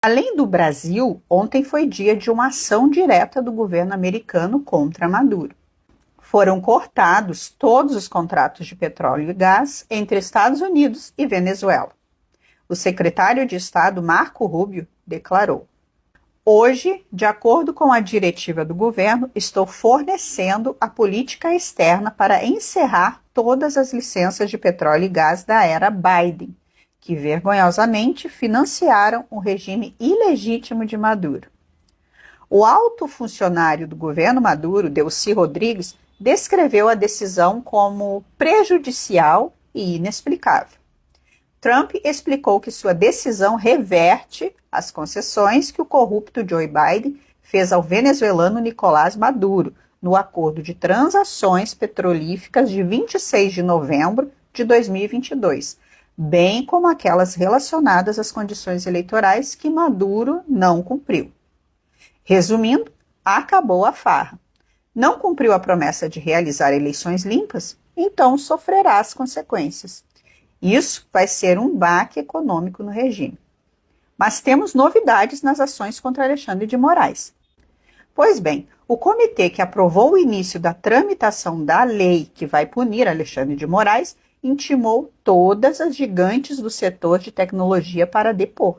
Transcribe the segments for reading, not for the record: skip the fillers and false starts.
Além do Brasil, ontem foi dia de uma ação direta do governo americano contra Maduro. Foram cortados todos os contratos de petróleo e gás entre Estados Unidos e Venezuela. O secretário de Estado, Marco Rubio, declarou: "Hoje, de acordo com a diretiva do governo, estou fornecendo a política externa para encerrar todas as licenças de petróleo e gás da era Biden, que vergonhosamente financiaram o regime ilegítimo de Maduro." O alto funcionário do governo Maduro, Delcy Rodrigues, descreveu a decisão como prejudicial e inexplicável. Trump explicou que sua decisão reverte as concessões que o corrupto Joe Biden fez ao venezuelano Nicolás Maduro no acordo de transações petrolíferas de 26 de novembro de 2022, bem como aquelas relacionadas às condições eleitorais que Maduro não cumpriu. Resumindo, acabou a farra. Não cumpriu a promessa de realizar eleições limpas? Então sofrerá as consequências. Isso vai ser um baque econômico no regime. Mas temos novidades nas ações contra Alexandre de Moraes. Pois bem, o comitê que aprovou o início da tramitação da lei que vai punir Alexandre de Moraes intimou todas as gigantes do setor de tecnologia para depor.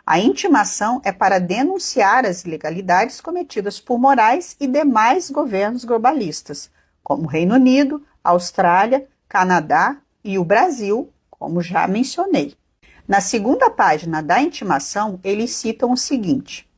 A intimação é para denunciar as ilegalidades cometidas por Moraes e demais governos globalistas, como o Reino Unido, Austrália, Canadá e o Brasil, como já mencionei. Na segunda página da intimação, eles citam o seguinte: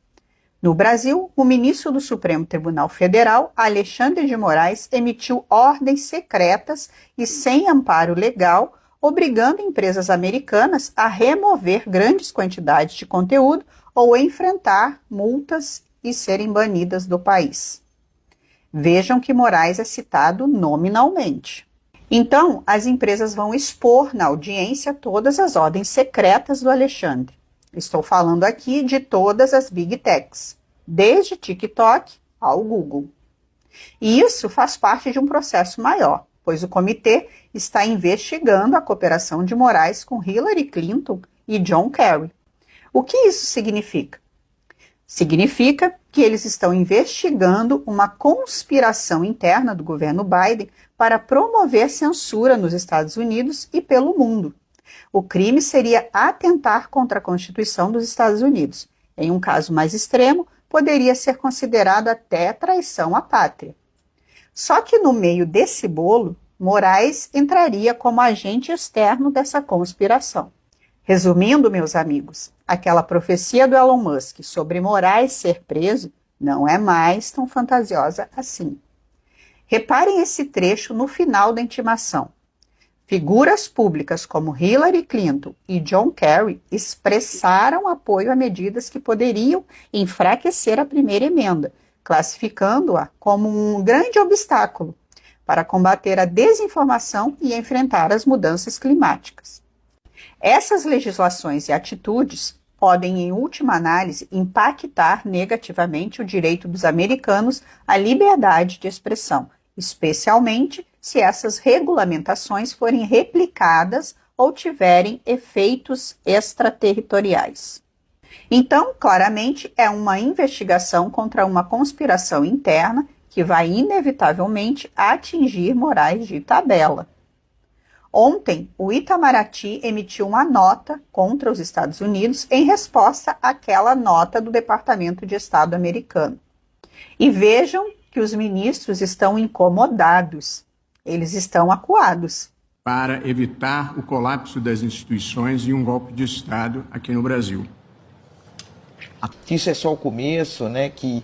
no Brasil, o ministro do Supremo Tribunal Federal, Alexandre de Moraes, emitiu ordens secretas e sem amparo legal, obrigando empresas americanas a remover grandes quantidades de conteúdo ou enfrentar multas e serem banidas do país. Vejam que Moraes é citado nominalmente. Então, as empresas vão expor na audiência todas as ordens secretas do Alexandre. Estou falando aqui de todas as Big Techs, desde TikTok ao Google. E isso faz parte de um processo maior, pois o comitê está investigando a cooperação de Moraes com Hillary Clinton e John Kerry. O que isso significa? Significa que eles estão investigando uma conspiração interna do governo Biden para promover censura nos Estados Unidos e pelo mundo. O crime seria atentar contra a Constituição dos Estados Unidos. Em um caso mais extremo, poderia ser considerado até traição à pátria. Só que no meio desse bolo, Moraes entraria como agente externo dessa conspiração. Resumindo, meus amigos, aquela profecia do Elon Musk sobre Moraes ser preso não é mais tão fantasiosa assim. Reparem esse trecho no final da intimação. Figuras públicas como Hillary Clinton e John Kerry expressaram apoio a medidas que poderiam enfraquecer a primeira emenda, classificando-a como um grande obstáculo para combater a desinformação e enfrentar as mudanças climáticas. Essas legislações e atitudes podem, em última análise, impactar negativamente o direito dos americanos à liberdade de expressão, especialmente se essas regulamentações forem replicadas ou tiverem efeitos extraterritoriais. Então, claramente, é uma investigação contra uma conspiração interna que vai inevitavelmente atingir Moraes de tabela. Ontem, o Itamaraty emitiu uma nota contra os Estados Unidos em resposta àquela nota do Departamento de Estado americano. E vejam que os ministros estão incomodados, eles estão acuados. Para evitar o colapso das instituições e um golpe de Estado aqui no Brasil. Isso é só o começo, né? Que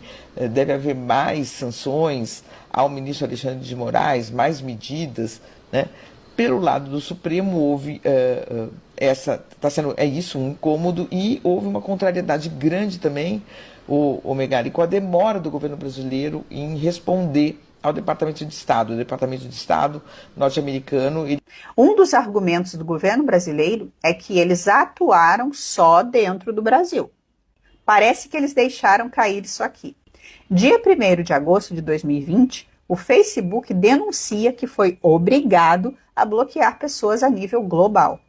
deve haver mais sanções ao ministro Alexandre de Moraes, mais medidas, né? Pelo lado do Supremo houve um incômodo e houve uma contrariedade grande também, o Megali, com a demora do governo brasileiro em responder ao Departamento de Estado. O Departamento de Estado norte-americano. Um dos argumentos do governo brasileiro é que eles atuaram só dentro do Brasil. Parece que eles deixaram cair isso aqui. Dia 1º de agosto de 2020, o Facebook denuncia que foi obrigado a bloquear pessoas a nível global.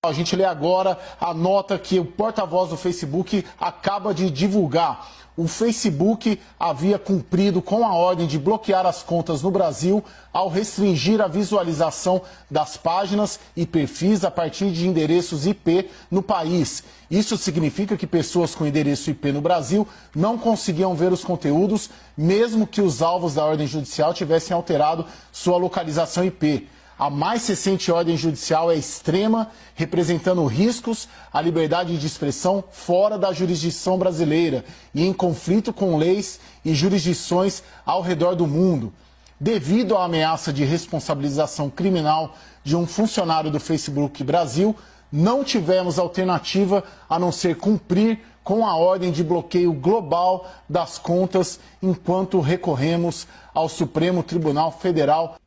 A gente lê agora a nota que o porta-voz do Facebook acaba de divulgar. O Facebook havia cumprido com a ordem de bloquear as contas no Brasil ao restringir a visualização das páginas e perfis a partir de endereços IP no país. Isso significa que pessoas com endereço IP no Brasil não conseguiam ver os conteúdos, mesmo que os alvos da ordem judicial tivessem alterado sua localização IP. A mais recente ordem judicial é extrema, representando riscos à liberdade de expressão fora da jurisdição brasileira e em conflito com leis e jurisdições ao redor do mundo. Devido à ameaça de responsabilização criminal de um funcionário do Facebook Brasil, não tivemos alternativa a não ser cumprir com a ordem de bloqueio global das contas enquanto recorremos ao Supremo Tribunal Federal.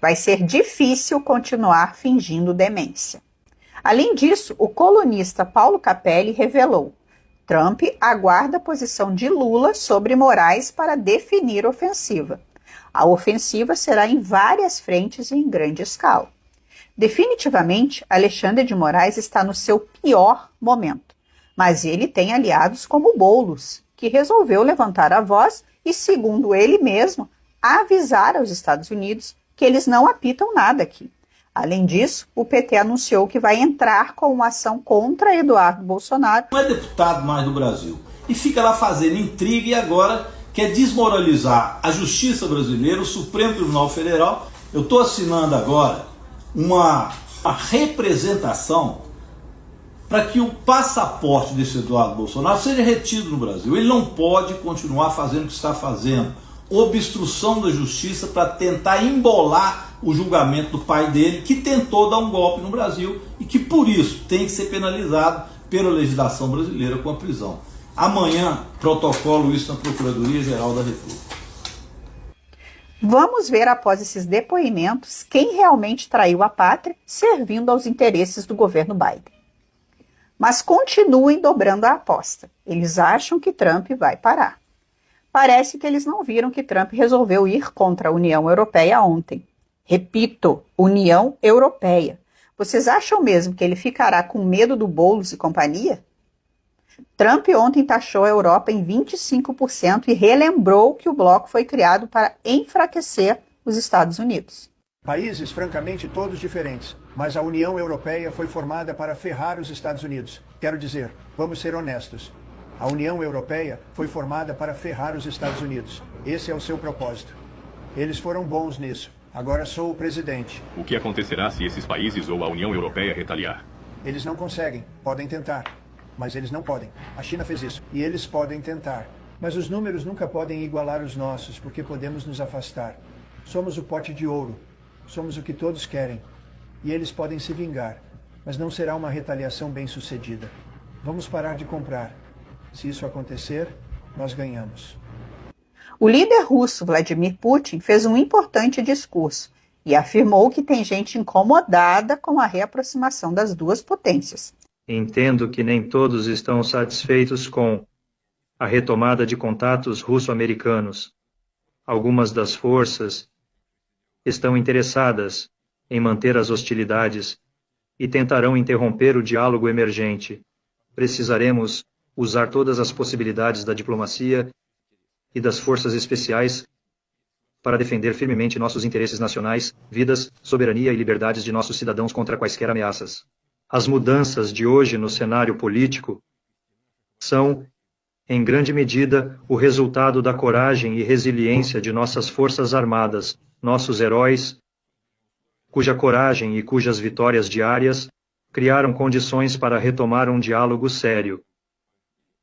Vai ser difícil continuar fingindo demência. Além disso, o colunista Paulo Capelli revelou: Trump aguarda a posição de Lula sobre Moraes para definir ofensiva. A ofensiva será em várias frentes e em grande escala. Definitivamente, Alexandre de Moraes está no seu pior momento, mas ele tem aliados como Boulos, que resolveu levantar a voz e, segundo ele mesmo, avisar aos Estados Unidos que eles não apitam nada aqui. Além disso, o PT anunciou que vai entrar com uma ação contra Eduardo Bolsonaro. Não é deputado mais do Brasil e fica lá fazendo intriga e agora quer desmoralizar a justiça brasileira, o Supremo Tribunal Federal. Eu estou assinando agora uma representação para que o passaporte desse Eduardo Bolsonaro seja retido no Brasil. Ele não pode continuar fazendo o que está fazendo. Obstrução da justiça para tentar embolar o julgamento do pai dele, que tentou dar um golpe no Brasil e que por isso tem que ser penalizado pela legislação brasileira com a prisão. Amanhã, protocolo isso na Procuradoria-Geral da República. Vamos ver após esses depoimentos quem realmente traiu a pátria, servindo aos interesses do governo Biden. Mas continuem dobrando a aposta. Eles acham que Trump vai parar. Parece que eles não viram que Trump resolveu ir contra a União Europeia ontem. Repito, União Europeia. Vocês acham mesmo que ele ficará com medo do Boulos e companhia? Trump ontem taxou a Europa em 25% e relembrou que o bloco foi criado para enfraquecer os Estados Unidos. Países, francamente, todos diferentes, mas a União Europeia foi formada para ferrar os Estados Unidos. Quero dizer, vamos ser honestos. A União Europeia foi formada para ferrar os Estados Unidos. Esse é o seu propósito. Eles foram bons nisso. Agora sou o presidente. O que acontecerá se esses países ou a União Europeia retaliar? Eles não conseguem. Podem tentar. Mas eles não podem. A China fez isso. E eles podem tentar. Mas os números nunca podem igualar os nossos, porque podemos nos afastar. Somos o pote de ouro. Somos o que todos querem. E eles podem se vingar. Mas não será uma retaliação bem-sucedida. Vamos parar de comprar. Se isso acontecer, nós ganhamos. O líder russo Vladimir Putin fez um importante discurso e afirmou que tem gente incomodada com a reaproximação das duas potências. Entendo que nem todos estão satisfeitos com a retomada de contatos russo-americanos. Algumas das forças estão interessadas em manter as hostilidades e tentarão interromper o diálogo emergente. Precisaremos usar todas as possibilidades da diplomacia e das forças especiais para defender firmemente nossos interesses nacionais, vidas, soberania e liberdades de nossos cidadãos contra quaisquer ameaças. As mudanças de hoje no cenário político são, em grande medida, o resultado da coragem e resiliência de nossas forças armadas, nossos heróis, cuja coragem e cujas vitórias diárias criaram condições para retomar um diálogo sério.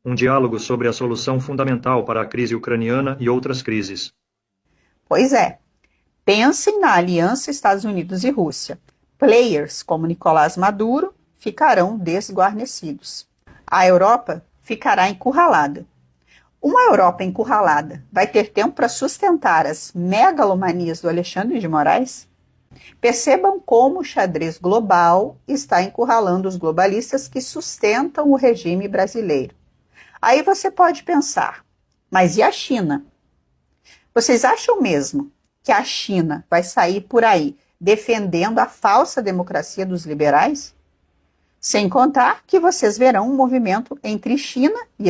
Um diálogo sobre a solução fundamental para a crise ucraniana e outras crises. Pois é. Pensem na aliança Estados Unidos e Rússia. Players como Nicolás Maduro ficarão desguarnecidos. A Europa ficará encurralada. Uma Europa encurralada vai ter tempo para sustentar as megalomanias do Alexandre de Moraes? Percebam como o xadrez global está encurralando os globalistas que sustentam o regime brasileiro. Aí você pode pensar, mas e a China? Vocês acham mesmo que a China vai sair por aí defendendo a falsa democracia dos liberais? Sem contar que vocês verão um movimento entre China e